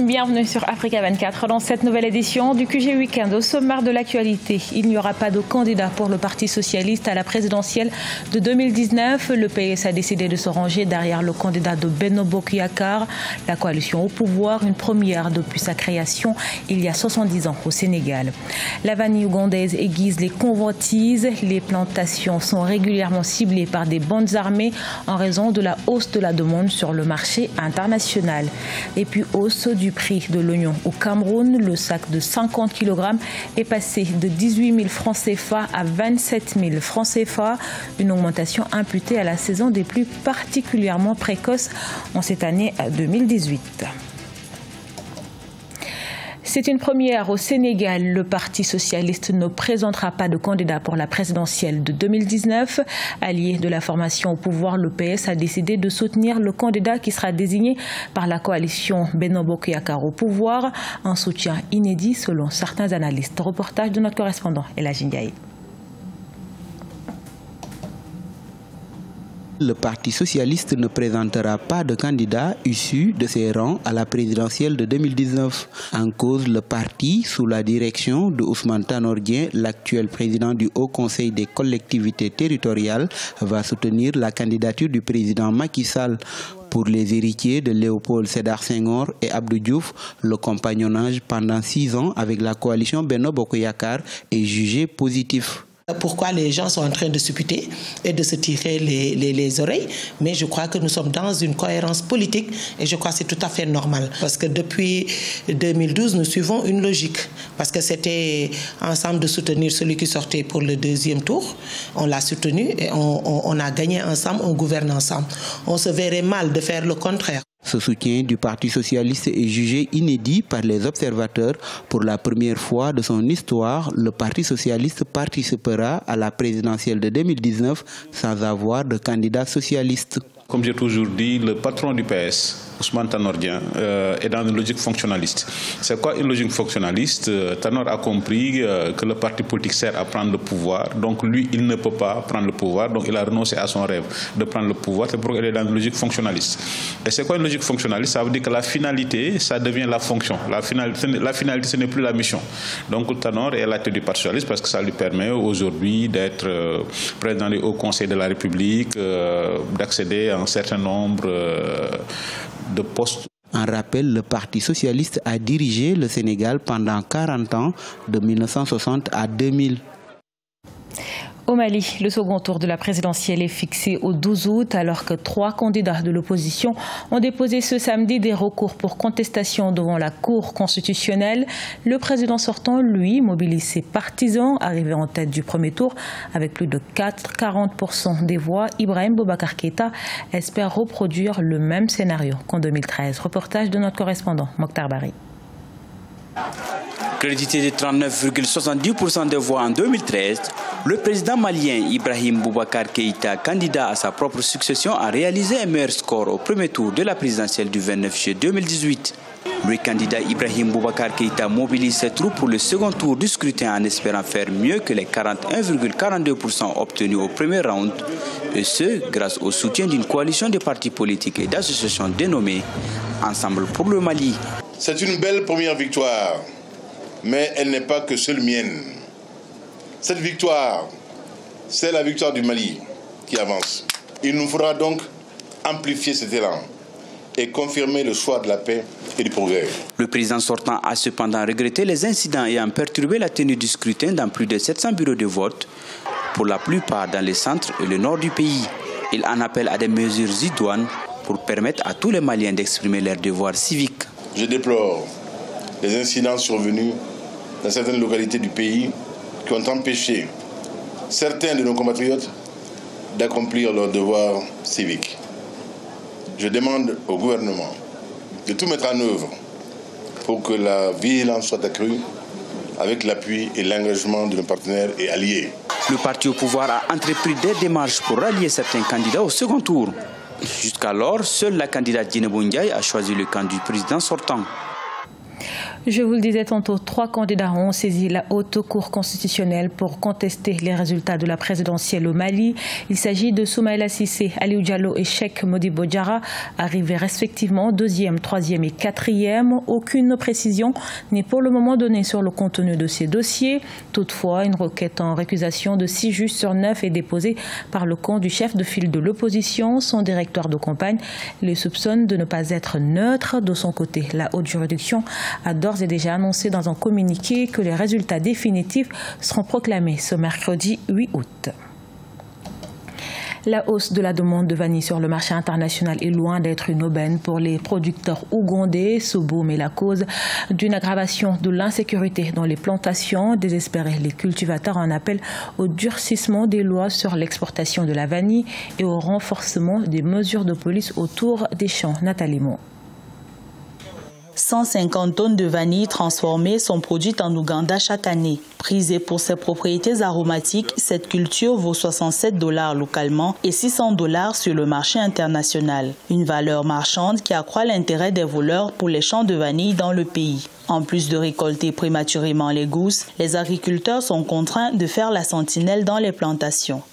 Bienvenue sur Africa 24 dans cette nouvelle édition du QG Week-end. Au sommaire de l'actualité, il n'y aura pas de candidat pour le Parti socialiste à la présidentielle de 2019. Le PS a décidé de se ranger derrière le candidat de Benno Bokk Yakaar. La coalition au pouvoir, une première depuis sa création il y a 70 ans au Sénégal. La vanille ougandaise aiguise les convoitises. Les plantations sont régulièrement ciblées par des bandes armées en raison de la hausse de la demande sur le marché international. Et puis hausse du prix de l'oignon au Cameroun. Le sac de 50 kg est passé de 18 000 francs CFA à 27 000 francs CFA. Une augmentation imputée à la saison des pluies particulièrement précoces en cette année 2018. C'est une première au Sénégal. Le Parti socialiste ne présentera pas de candidat pour la présidentielle de 2019. Allié de la formation au pouvoir, le PS a décidé de soutenir le candidat qui sera désigné par la coalition Benno Bokk Yakaar au pouvoir. Un soutien inédit selon certains analystes. Reportage de notre correspondant Elhadji Ndiaye. Le Parti socialiste ne présentera pas de candidat issu de ses rangs à la présidentielle de 2019. En cause, le parti, sous la direction de Ousmane Tanor Dieng, l'actuel président du Haut Conseil des collectivités territoriales, va soutenir la candidature du président Macky Sall. Pour les héritiers de Léopold Sédar Senghor et Abdou Diouf, le compagnonnage pendant 6 ans avec la coalition Benno Bokk Yakaar est jugé positif. Pourquoi les gens sont en train de se supputer et de se tirer les oreilles. Mais je crois que nous sommes dans une cohérence politique et je crois que c'est tout à fait normal. Parce que depuis 2012, nous suivons une logique. Parce que c'était ensemble de soutenir celui qui sortait pour le deuxième tour. On l'a soutenu et on a gagné ensemble, on gouverne ensemble. On se verrait mal de faire le contraire. Ce soutien du Parti socialiste est jugé inédit par les observateurs. Pour la première fois de son histoire, le Parti socialiste participera à la présidentielle de 2019 sans avoir de candidat socialiste. Comme j'ai toujours dit, le patron du PS, Ousmane Tanor Dieng, est dans une logique fonctionnaliste. C'est quoi une logique fonctionnaliste? Tanor a compris que le parti politique sert à prendre le pouvoir. Donc lui, il ne peut pas prendre le pouvoir. Donc il a renoncé à son rêve de prendre le pouvoir. C'est pourquoi il est dans une logique fonctionnaliste. Et c'est quoi une logique fonctionnaliste? Ça veut dire que la finalité, ça devient la fonction. La finalité, ce n'est plus la mission. Donc Tanor est à la tête du Parti socialiste parce que ça lui permet aujourd'hui d'être président du Haut Conseil de la République, d'accéder à un certain nombre de postes. En rappel, le Parti socialiste a dirigé le Sénégal pendant 40 ans, de 1960 à 2000. Au Mali, le second tour de la présidentielle est fixé au 12 août alors que 3 candidats de l'opposition ont déposé ce samedi des recours pour contestation devant la Cour constitutionnelle. Le président sortant, lui, mobilise ses partisans, arrivé en tête du premier tour avec plus de 40% des voix. Ibrahim Boubacar Keïta espère reproduire le même scénario qu'en 2013. Reportage de notre correspondant Mokhtar Bari. Crédité de 39,70% des voix en 2013, le président malien Ibrahim Boubacar Keïta, candidat à sa propre succession, a réalisé un meilleur score au premier tour de la présidentielle du 29 juillet 2018. Le candidat Ibrahim Boubacar Keïta mobilise ses troupes pour le second tour du scrutin en espérant faire mieux que les 41,42% obtenus au premier round, et ce, grâce au soutien d'une coalition de partis politiques et d'associations dénommées Ensemble pour le Mali. C'est une belle première victoire, mais elle n'est pas que seule mienne. Cette victoire, c'est la victoire du Mali qui avance. Il nous faudra donc amplifier cet élan et confirmer le choix de la paix et du progrès. Le président sortant a cependant regretté les incidents ayant perturbé la tenue du scrutin dans plus de 700 bureaux de vote, pour la plupart dans le centre et le nord du pays. Il en appelle à des mesures idoines pour permettre à tous les Maliens d'exprimer leurs devoirs civiques. Je déplore les incidents survenus dans certaines localités du pays qui ont empêché certains de nos compatriotes d'accomplir leurs devoirs civiques. Je demande au gouvernement de tout mettre en œuvre pour que la vigilance soit accrue avec l'appui et l'engagement de nos partenaires et alliés. Le parti au pouvoir a entrepris des démarches pour rallier certains candidats au second tour. Jusqu'alors, seule la candidate Djinebou Ndiaye a choisi le camp du président sortant. Je vous le disais tantôt, 3 candidats ont saisi la haute cour constitutionnelle pour contester les résultats de la présidentielle au Mali. Il s'agit de Soumaïla Cissé, Aliou Diallo et Cheikh Modibo Diarra, arrivés respectivement 2e, 3e et 4e. Aucune précision n'est pour le moment donnée sur le contenu de ces dossiers. Toutefois, une requête en récusation de 6 juges sur 9 est déposée par le camp du chef de file de l'opposition. Son directeur de campagne les soupçonne de ne pas être neutre. De son côté, la haute juridiction a d'ores et déjà annoncé dans un communiqué que les résultats définitifs seront proclamés ce mercredi 8 août. La hausse de la demande de vanille sur le marché international est loin d'être une aubaine pour les producteurs ougandais. Ce boom est la cause d'une aggravation de l'insécurité dans les plantations. Désespérés, les cultivateurs en appellent au durcissement des lois sur l'exportation de la vanille et au renforcement des mesures de police autour des champs. Nathalie Mon. 150 tonnes de vanille transformées sont produites en Ouganda chaque année. Prisée pour ses propriétés aromatiques, cette culture vaut 67 $ localement et 600 $ sur le marché international. Une valeur marchande qui accroît l'intérêt des voleurs pour les champs de vanille dans le pays. En plus de récolter prématurément les gousses, les agriculteurs sont contraints de faire la sentinelle dans les plantations.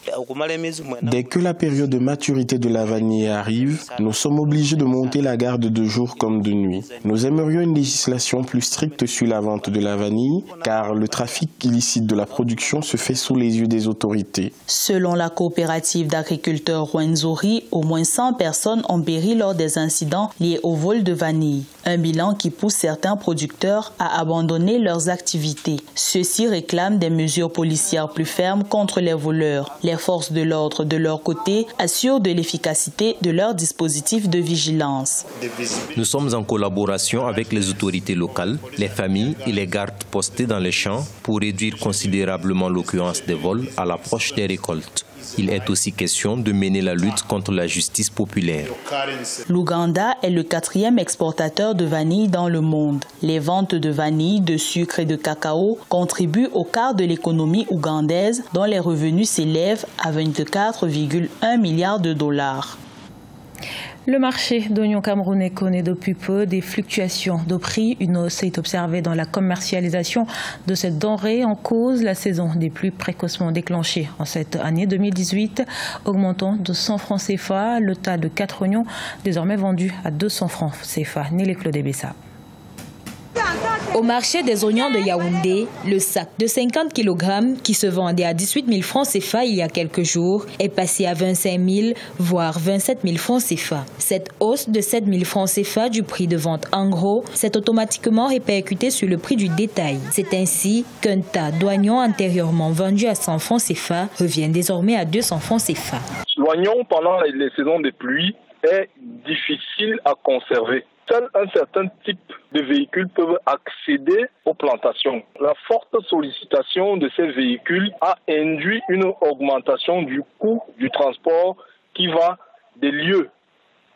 Dès que la période de maturité de la vanille arrive, nous sommes obligés de monter la garde de jour comme de nuit. Nous aimerions une législation plus stricte sur la vente de la vanille, car le trafic illicite de la production se fait sous les yeux des autorités. Selon la coopérative d'agriculteurs Rwenzori, au moins 100 personnes ont péri lors des incidents liés au vol de vanille. Un bilan qui pousse certains producteurs à abandonner leurs activités. Ceux-ci réclament des mesures policières plus fermes contre les voleurs. Les forces de l'ordre, de leur côté, assurent de l'efficacité de leur dispositif de vigilance. Nous sommes en collaboration avec les autorités locales, les familles et les gardes postés dans les champs pour réduire considérablement l'occurrence des vols à l'approche des récoltes. Il est aussi question de mener la lutte contre la justice populaire. L'Ouganda est le 4e exportateur de vanille dans le monde. Les ventes de vanille, de sucre et de cacao contribuent au quart de l'économie ougandaise dont les revenus s'élèvent à 24,1 milliards de $. Le marché d'oignons camerounais connaît depuis peu des fluctuations de prix. Une hausse est observée dans la commercialisation de cette denrée en cause. La saison des pluies précocement déclenchée en cette année 2018, augmentant de 100 francs CFA. Le tas de 4 oignons désormais vendu à 200 francs CFA. Nélé Claude Bessa. Au marché des oignons de Yaoundé, le sac de 50 kg qui se vendait à 18 000 francs CFA il y a quelques jours est passé à 25 000 voire 27 000 francs CFA. Cette hausse de 7 000 francs CFA du prix de vente en gros s'est automatiquement répercutée sur le prix du détail. C'est ainsi qu'un tas d'oignons antérieurement vendu à 100 francs CFA revient désormais à 200 francs CFA. L'oignon pendant les saisons de pluie est difficile à conserver. Seul un certain type de véhicules peuvent accéder aux plantations. La forte sollicitation de ces véhicules a induit une augmentation du coût du transport qui va des lieux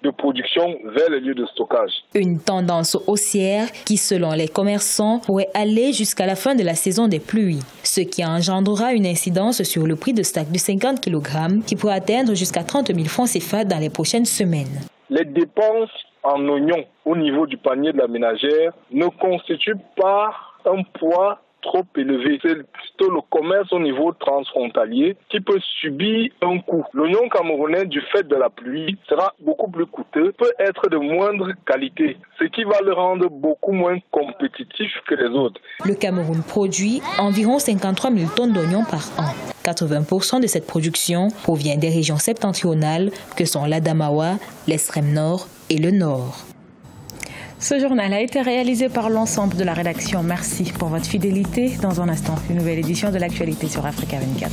de production vers les lieux de stockage. Une tendance haussière qui, selon les commerçants, pourrait aller jusqu'à la fin de la saison des pluies, ce qui engendrera une incidence sur le prix de sac de 50 kg qui pourrait atteindre jusqu'à 30 000 francs CFA dans les prochaines semaines. Les dépenses en oignons au niveau du panier de la ménagère ne constituent pas un poids trop élevé. C'est plutôt le commerce au niveau transfrontalier qui peut subir un coût. L'oignon camerounais, du fait de la pluie, sera beaucoup plus coûteux, peut être de moindre qualité, ce qui va le rendre beaucoup moins compétitif que les autres. Le Cameroun produit environ 53 000 tonnes d'oignons par an. 80% de cette production provient des régions septentrionales que sont l'Adamawa, l'extrême nord et le nord. Ce journal a été réalisé par l'ensemble de la rédaction. Merci pour votre fidélité. Dans un instant, une nouvelle édition de l'actualité sur Africa 24.